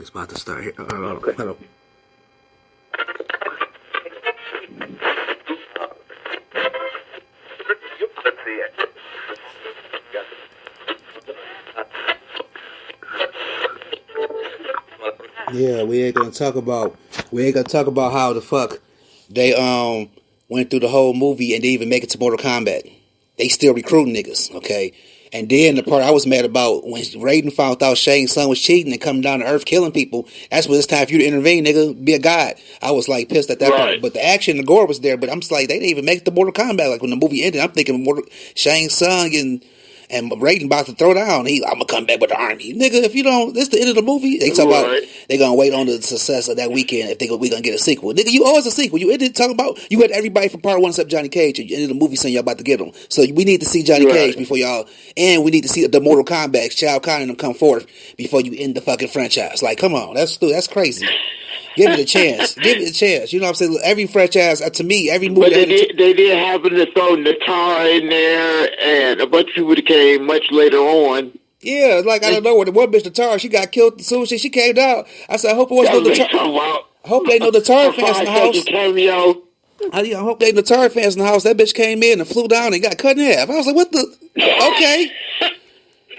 It's about to start here. Hello. Yeah, we ain't gonna talk about how the fuck they went through the whole movie and didn't even make it to Mortal Kombat. They still recruiting niggas, okay? And then the part I was mad about when Raiden found out Shane's son was cheating and coming down to Earth killing people. That's when it's time for you to intervene, nigga. Be a god. I was like pissed at that part. But the action, the gore was there. But I'm just like, they didn't even make it to Mortal Kombat. Like when the movie ended, I'm thinking Shane's son and Raiden about to throw down. I'm gonna come back with the army, nigga. If you don't, this is the end of the movie. They talk about they gonna wait on the success of that weekend if we gonna get a sequel, nigga. You always a sequel. You ended talking about you had everybody from part one except Johnny Cage. And you ended the movie saying y'all about to get him. So we need to see Johnny Cage before y'all, and we need to see the Mortal Kombat, Shao Kahn and them come forth before you end the fucking franchise. Like, come on, that's crazy. Give it a chance. Give it a chance. You know what I'm saying? Every franchise, to me, every movie. But they did happen to throw Natara in there, and a bunch of people that came much later on. Yeah, like, I don't know, the one bitch, Natara, she got killed as soon as she came down. I said, I hope it wasn't no Natara. I hope they know the Natara fans in the house. Cameo. I hope they Natara fans in the house. That bitch came in and flew down and got cut in half. I was like, what the? Okay.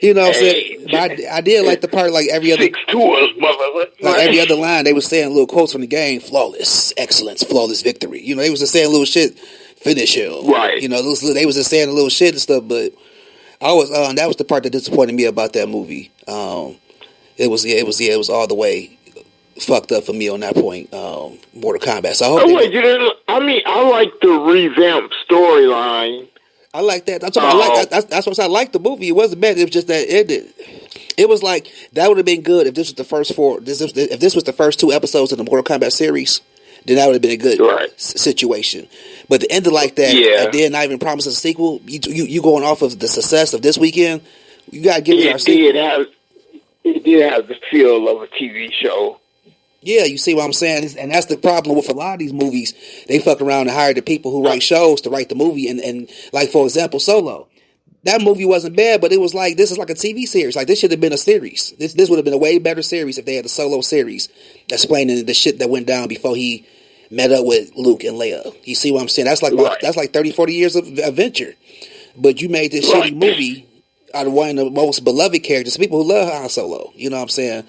You know what I'm saying? But I did like the part, like every other 6 tours, mother. Like every other line, they was saying little quotes from the game: flawless, excellence, flawless victory. You know, they was just saying little shit, finish him. Right. You know, they was just saying a little shit and stuff. But I was that was the part that disappointed me about that movie. It was all the way fucked up for me on that point. Mortal Kombat. So I hope. I like the revamped storyline. I like that. That's what I liked the movie. It wasn't bad. It was just that it was like that would have been good if this was the first if this was the first 2 episodes of the Mortal Kombat series. Then that would have been a good situation. But to end it like that, and then not even promise a sequel. You going off of the success of this weekend? You gotta give it our sequel. It did have the feel of a TV show. Yeah, you see what I'm saying? And that's the problem with a lot of these movies. They fuck around and hire the people who write shows to write the movie. And like, for example, Solo. That movie wasn't bad, but it was like, this is like a TV series. Like, this should have been a series. This would have been a way better series if they had a Solo series explaining the shit that went down before he met up with Luke and Leia. You see what I'm saying? That's like 30, 40 years of adventure. But you made this shitty movie out of one of the most beloved characters. People who love Han Solo. You know what I'm saying?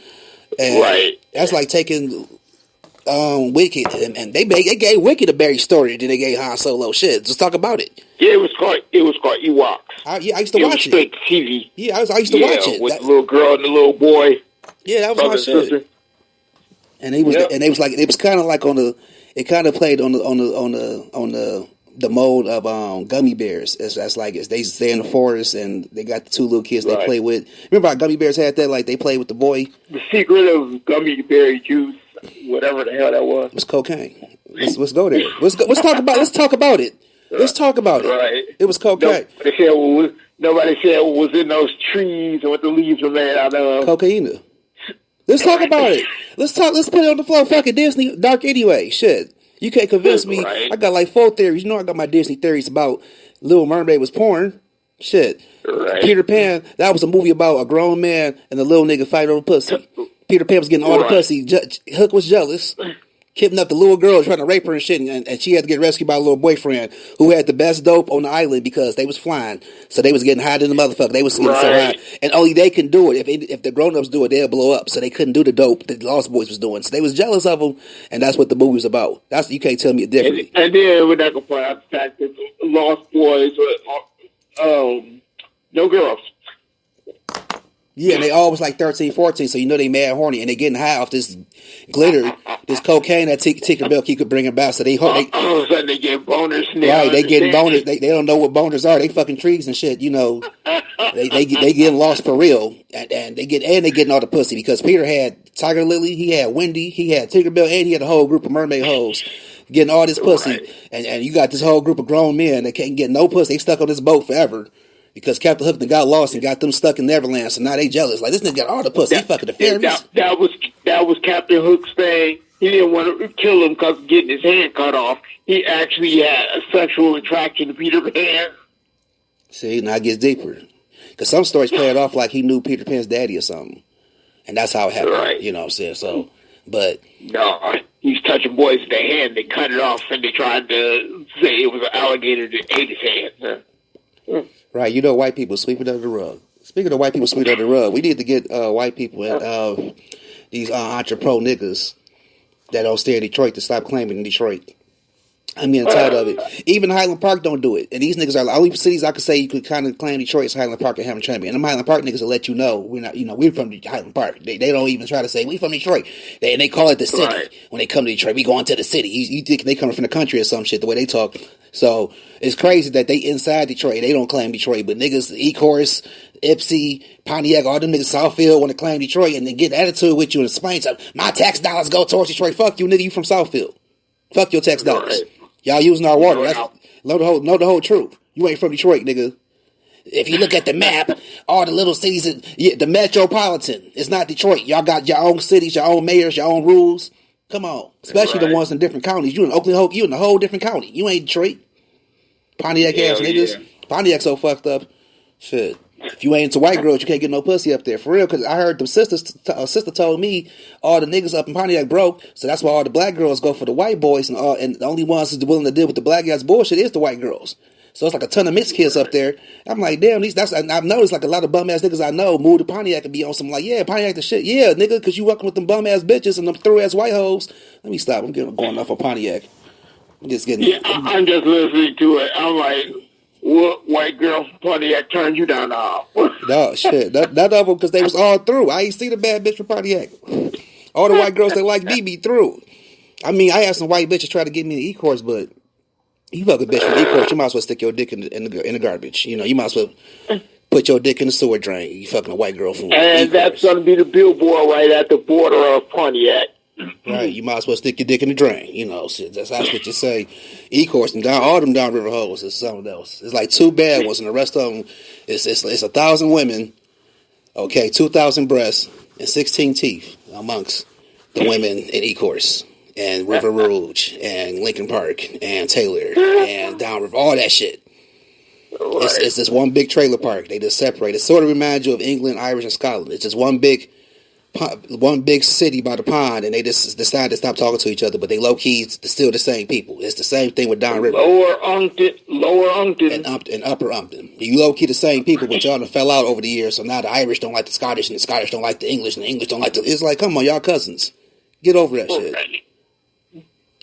And that's like taking Wicked, and they gave Wicked a berry story, then they gave Han Solo shit. Just talk about it. Yeah, it was called Ewoks. I used to watch it. Straight TV. Yeah, I used to watch it with the little girl and the little boy. Yeah, that was my shit. Sister. And it was kind of like it kind of played on the mode of gummy bears. That's like they stay in the forest and they got the 2 little kids they play with. Remember how gummy bears had that? Like they played with the boy. The secret of gummy berry juice, whatever the hell that was. It was cocaine. Let's go there. Let's talk about it. Let's talk about it. Right. It was cocaine. Nobody said what was in those trees and what the leaves were made out of. Cocaine. Let's talk about it. Let's put it on the floor. Fucking Disney dark anyway. Shit. You can't convince me. I got like 4 theories. You know I got my Disney theories about Little Mermaid was porn. Shit. Right. Peter Pan, that was a movie about a grown man and the little nigga fighting over pussy. Peter Pan was getting all the pussy. Hook was jealous. Kidnapped the little girl, trying to rape her and shit, and she had to get rescued by a little boyfriend who had the best dope on the island because they was flying. So they was getting high than the motherfucker. They was getting so high. And only they can do it. If the grown-ups do it, they'll blow up. So they couldn't do the dope that the Lost Boys was doing. So they was jealous of them, and that's what the movie was about. You can't tell me it differently. And then we're not going to point out the fact that the Lost Boys were no girls. Yeah, and they all was like 13, 14, so you know they mad horny, and they getting high off this glitter, this cocaine that Tinkerbell could bring about. So all of a sudden they get boners now. Right, they getting boners. They don't know what boners are. They fucking trees and shit. You know, they getting lost for real, and they getting all the pussy because Peter had Tiger Lily, he had Wendy, he had Tinkerbell, and he had a whole group of mermaid hoes getting all this pussy, and you got this whole group of grown men that can't get no pussy. They stuck on this boat forever. Because Captain Hook got lost and got them stuck in Neverland, so now they jealous. Like, this nigga got all the pussy. He fucking the fairies. That was Captain Hook's thing. He didn't want to kill him because of getting his hand cut off. He actually had a sexual attraction to Peter Pan. See, now it gets deeper. Because some stories play it off like he knew Peter Pan's daddy or something. And that's how it happened. Right. You know what I'm saying? So, but no, he's touching boys with their hand. They cut it off, and they tried to say it was an alligator that ate his hand. Right, you know, white people sweeping under the rug. Speaking of white people sweeping under the rug, we need to get white people and these entrepreneur niggas that don't stay in Detroit to stop claiming Detroit. I'm getting tired of it. Even Highland Park don't do it. And these niggas are the only cities I could say you could kind of claim Detroit is Highland Park and Hamtramck. And them Highland Park niggas will let you know we're not, we're from Highland Park. They don't even try to say we from Detroit. They call it the city when they come to Detroit. We going to the city. You think they coming from the country or some shit the way they talk. So it's crazy that they inside Detroit. They don't claim Detroit, but niggas Ecorse, Ipsy, Pontiac, all them niggas Southfield want to claim Detroit and then get attitude with you and explain something. My tax dollars go towards Detroit. Fuck you, nigga. You from Southfield. Fuck your tax dollars. Y'all using our water. That's know the whole truth. You ain't from Detroit, nigga. If you look at the map, all the little cities, the metropolitan, it's not Detroit. Y'all got your own cities, your own mayors, your own rules. Come on, especially the ones in different counties. You in Oakland, you in a whole different county. You ain't Detroit. Pontiac ass niggas. Yeah. Pontiac so fucked up. Shit. If you ain't into white girls, you can't get no pussy up there. For real, because I heard the sister told me all the niggas up in Pontiac broke, so that's why all the black girls go for the white boys, and the only ones who's willing to deal with the black guys bullshit is the white girls. So it's like a ton of mixed kids up there. I'm like, damn, I've noticed like a lot of bum ass niggas I know move to Pontiac and be on some like, yeah, Pontiac the shit. Yeah, nigga, because you working with them bum ass bitches and them through ass white hoes. Let me stop. I'm going off on Pontiac. I'm just getting. Yeah, I'm just listening to it. I'm like, what white girl from Pontiac turned you down now? No, shit. None of them, because they was all through. I ain't seen a bad bitch from Pontiac. All the white girls that like me be through. I mean, I had some white bitches try to get me to Ecorse, but you fuck a bitch from Ecorse, you might as well stick your dick in the garbage. You might as well put your dick in the sewer drain. You fucking a white girl from And Ecorse. that's going to be the billboard right at the border of Pontiac. Right, you might as well stick your dick in the drain. Shit, that's what you say. Ecorse and all them downriver hoes is something else. It's like two bad ones, and the rest of them, it's 1,000 women, okay, 2,000 breasts, and 16 teeth amongst the women in Ecorse, and River Rouge, and Lincoln Park, and Taylor, and downriver, all that shit. Right. It's this one big trailer park. They just separate. It sort of reminds you of England, Irish, and Scotland. It's just one big city by the pond, and they just decide to stop talking to each other, but they low-key still the same people. It's the same thing with downriver. Lower Umpton. And Upper Umpton. You low-key the same people, but y'all done fell out over the years, so now the Irish don't like the Scottish, and the Scottish don't like the English, and the English don't like the... It's like, come on, y'all cousins. Get over that shit.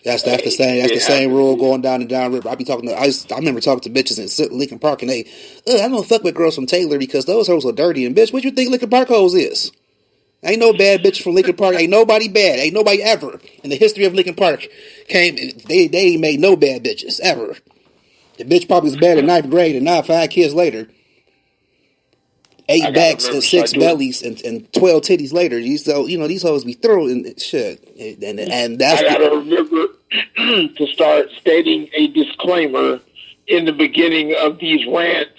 That's the same rule going down and downriver. I remember talking to bitches in Lincoln Park, and I don't fuck with girls from Taylor because those hoes are dirty, and bitch, what you think Lincoln Park hoes is? Ain't no bad bitch from Lincoln Park. Ain't nobody bad. Ain't nobody ever in the history of Lincoln Park they ain't made no bad bitches ever. The bitch probably was bad in 9th grade, and now 5 kids later, 8 backs and 6 bellies and 12 titties later. These hoes be through and shit. And that's I gotta remember to start stating a disclaimer in the beginning of these rants.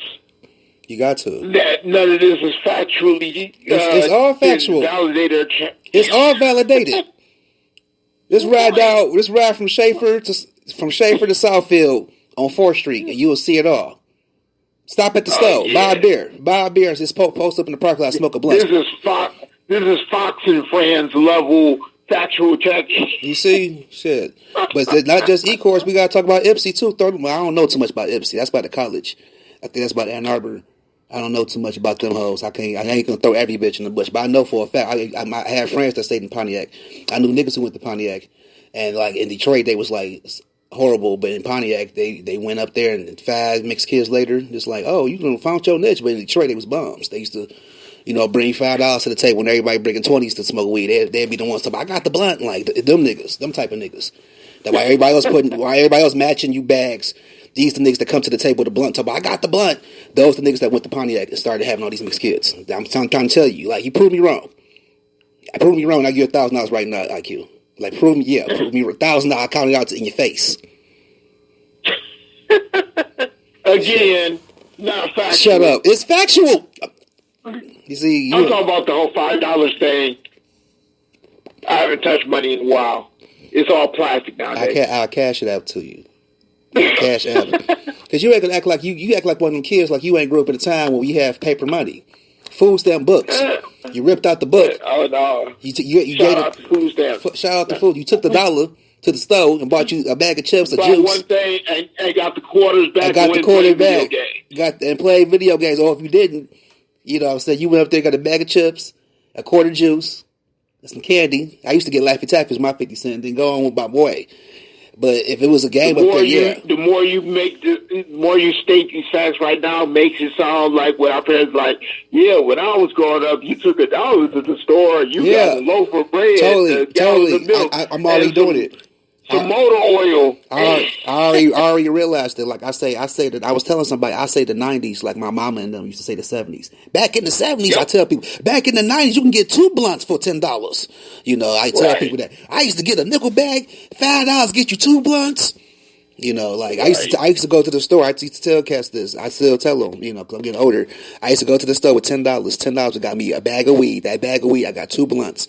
You got to. That none of this is factually. It's all factual. Validated. It's all validated. This ride from Schaefer to Southfield on 4th Street, and you will see it all. Stop at the stove. Yeah. Buy a beer. Just post up in the parking lot, smoke a blunt. This is Fox and Friends level factual check. You see, shit. But it's not just Ecorse. We gotta talk about Ipsy too. I don't know too much about Ipsy. That's about the college. I think that's about Ann Arbor. I don't know too much about them hoes. I ain't gonna throw every bitch in the bush, but I know for a fact. I had friends that stayed in Pontiac. I knew niggas who went to Pontiac, and like in Detroit, they was like horrible. But in Pontiac, they went up there, and 5 mixed kids later, just like, oh, you done found your niche. But in Detroit, they was bums. They used to, bring $5 to the table when everybody bringing 20s to smoke weed. They'd be the ones to, I got the blunt, like them niggas, them type of niggas. That why everybody else matching you bags. These the niggas that come to the table with the blunt. Talk about, I got the blunt. Those the niggas that went to Pontiac and started having all these mixed kids. I'm trying to tell you, like, you proved me wrong. I proved me wrong. I give you $1,000 right now, IQ. Like, prove me $1,000. I count it out in your face. Again, not factual. Shut up. It's factual. You see, I'm talking about the whole $5 thing. I haven't touched money in a while. It's all plastic nowadays. I'll cash it out to you. Cash out. Because you ain't gonna act like you act like one of them kids like you ain't grew up at a time when we have paper money. Food stamp books. You ripped out the book. Oh no! You Shout gave out to food stamps. Shout out to food. You took the dollar to the store and bought you a bag of chips, a Bought juice. one thing and got the quarters back. I got the and quarter played back. And played video games. Or if you didn't, you know what I'm saying, you went up there, got a bag of chips, a quarter juice, and some candy. I used to get Laffy Taffy as my 50 cent, then go on with my boy. But if it was a game up there, the more you make, the more you state these facts right now makes it sound like what our parents like. Yeah, when I was growing up, you took $1 to the store, you got a loaf of bread, a gallon of milk. I'm already doing it. Some motor oil. I already realized that. Like I say that I was telling somebody, I say the 90s, like my mama and them used to say the 70s. Back in the 70s, I tell people, back in the 90s, you can get 2 blunts for $10. You know, I tell people that. I used to get a nickel bag, $5 get you 2 blunts. You know, like I used to go to the store. I used to tell cats this. I still tell them, you know, because I'm getting older. I used to go to the store with $10. $10 got me a bag of weed. That bag of weed, I got 2 blunts.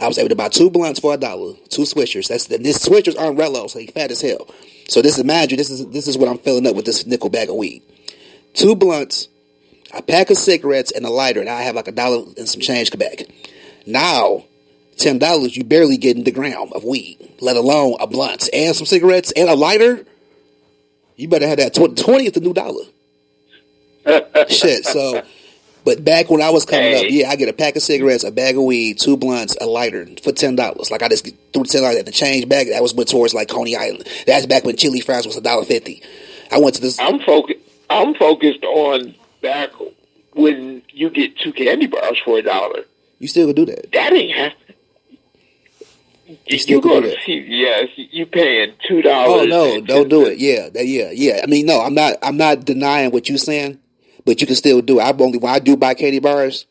I was able to buy 2 blunts for $1, 2 swishers. This swishers aren't Rello, so they fat as hell. So this is what I'm filling up with this nickel bag of weed. 2 blunts, a pack of cigarettes, and a lighter, and I have like $1 and some change back. Now, $10, you barely getting the gram of weed, let alone a blunt and some cigarettes and a lighter. You better have that 20 is the new dollar. Shit, so. But back when I was coming up, I get a pack of cigarettes, a bag of weed, 2 blunts, a lighter for $10. Like I just threw $10 at the change bag. That was went towards like Coney Island. That's back when chili fries was $1.50. I went to this. I'm focused on back when you get 2 candy bars for $1. You still could do that. That ain't happening. You go to see, yes, you paying $2. Oh no, don't do it. Yeah. I mean, no, I'm not denying what you're saying. But you can still do it. When I do buy candy bars,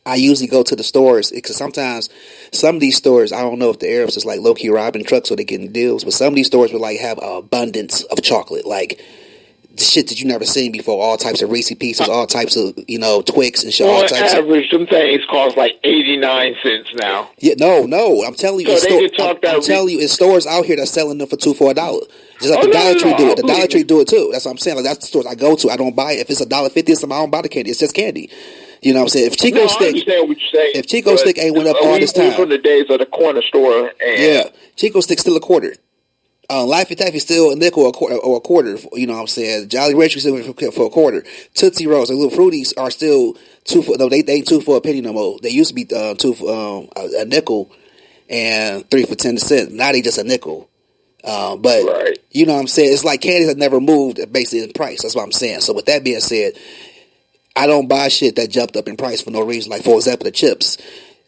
I usually go to the stores because sometimes some of these stores, I don't know if the Arabs is like low-key robbing trucks or they're getting deals, but some of these stores will like have an abundance of chocolate, like the shit that you never seen before. All types of Reese Pieces, all types of Twix and shit. On average, some things cost like 89 cents now. Yeah, no, I'm telling you, I'm telling you, it's stores out here that's selling them for $2 for $1. Just like the Dollar Tree do it. The Dollar Tree do it too. That's what I'm saying. Like that's the stores I go to. I don't buy it. If it's $1.50 or something, I don't buy the candy. It's just candy. You know what I'm saying? If Chico Stick, I understand what you're saying. If Chico Stick ain't went up all this time, from the days of the corner store. And Chico Stick's still a quarter. Laffy Taffy still a nickel or a quarter. You know what I'm saying? Jolly Rancher still for a quarter. Tootsie Rolls, the little fruities are still 2 for. No, they ain't 2 for a penny no more. They used to be 2 for a nickel and 3 for 10 cents. Now they just a nickel. But you know what I'm saying? It's like candies have never moved basically in price. That's what I'm saying. So with that being said, I don't buy shit that jumped up in price for no reason. Like for example, the chips.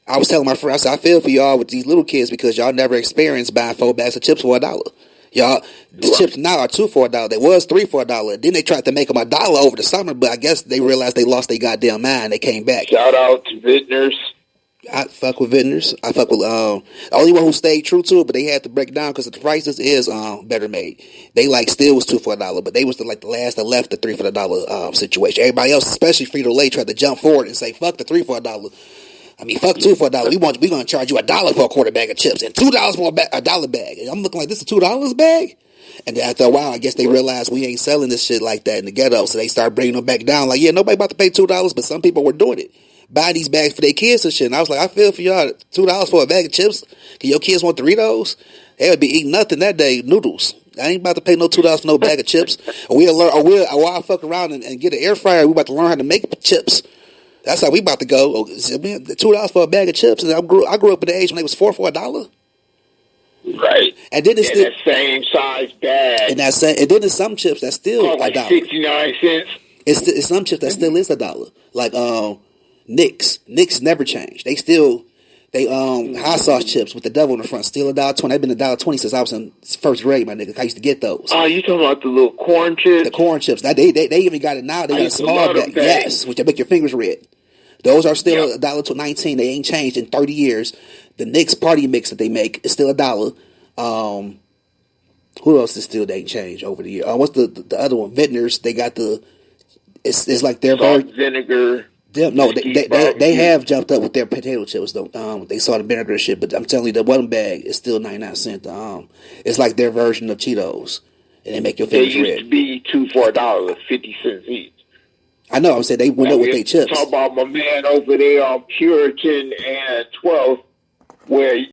I was telling my friend, I said, I feel for y'all with these little kids because y'all never experienced buying 4 bags of chips for $1. Y'all, the chips now are 2 for $1. They was 3 for $1. Then they tried to make them $1 over the summer, but I guess they realized they lost their goddamn mind. They came back. Shout out to Vintners. I fuck with Vintners. I fuck with the only one who stayed true to it, but they had to break it down because the prices is better made. They like still was 2 for $1, but they was the last that left the 3 for $1 situation. Everybody else, especially Frito-Lay, tried to jump forward and say fuck the 3 for $1. I mean, fuck 2 for $1. We gonna charge you $1 for a quarter bag of chips and $2 for a $1 bag. And I'm looking like this is $2 bag. And then after a while, I guess they realized we ain't selling this shit like that in the ghetto, so they started bringing them back down. Like, yeah, nobody about to pay $2, but some people were doing it. Buying these bags for their kids and shit. And I was like, I feel for y'all. $2 for a bag of chips. Can your kids want Doritos? They would be eating nothing that day. Noodles. I ain't about to pay no $2 for no bag of chips. Or I'll fuck around and get an air fryer. We about to learn how to make chips. That's how we about to go. $2 for a bag of chips. And I grew up in the age when they was 4 for $1. Right. And then it's still that same size bag. And then there's some chips that's still like $1. 69 cents. It's some chips that still is $1. Like Nick's. Nick's never changed. They hot sauce chips with the devil in the front, still $1.20. They've been $1.20 since I was in first grade, my nigga. I used to get those. Oh, you talking about the little corn chips? The corn chips. Now, they even got it now. They got a small bag. Yes, which make your fingers red. Those are still $1.19. They ain't changed in 30 years. The Nick's party mix that they make is still $1. Who else is still they ain't changed over the year? What's the other one? Vintners. They got it's like their salt vinegar. They have jumped up with their potato chips though. They saw the vinegar shit, but I'm telling you, the one bag is still 99 cents. It's like their version of Cheetos, and they make your fingers red. They used to be 2 for $1, 50 cents each. I know. I'm saying they went up with their chips. Talk about my man over there on Puritan and 12th, where